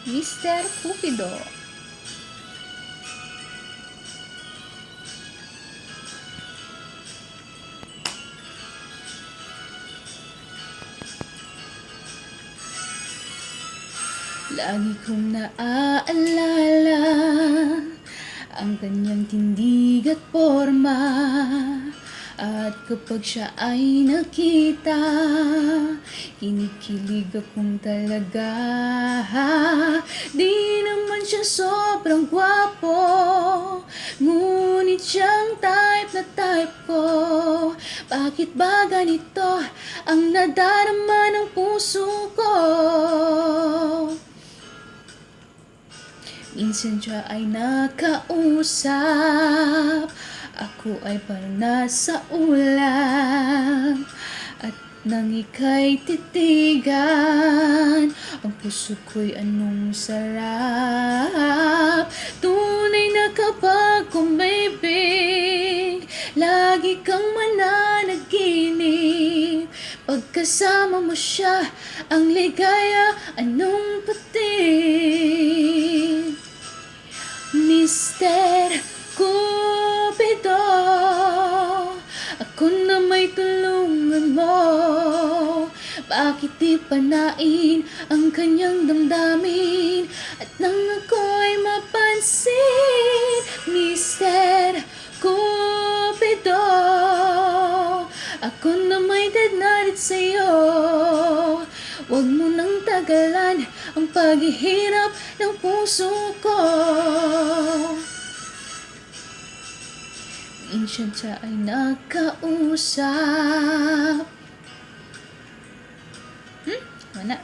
Mr. Cupido. Lagi kong naaalala ang kanyang tindig at porma, at kapag siya ay nakita, kinikilig akong talaga. Di naman siya sobrang gwapo, ngunit siyang type na type ko. Bakit ba ganito ang nadarama ng puso ko? Minsan siya ay nakausap, ako ay parang nasa ulam. At nang ika'y titigan, ang puso ko'y anong sarap. Tunay na kapag kumibig, lagi kang mananaginip. Pagkasama mo siya, ang ligaya, anong patid. Mr. Cupido, ako na may tulungan mo. Bakit di panain ang kanyang damdamin, at nang ako'y mapansin? Mr. Cupido, ako na may dadnalit sa'yo. Huwag mo nang tagalan ang paghihirap ng puso ko. Minsan siya ay nakausap. Wala.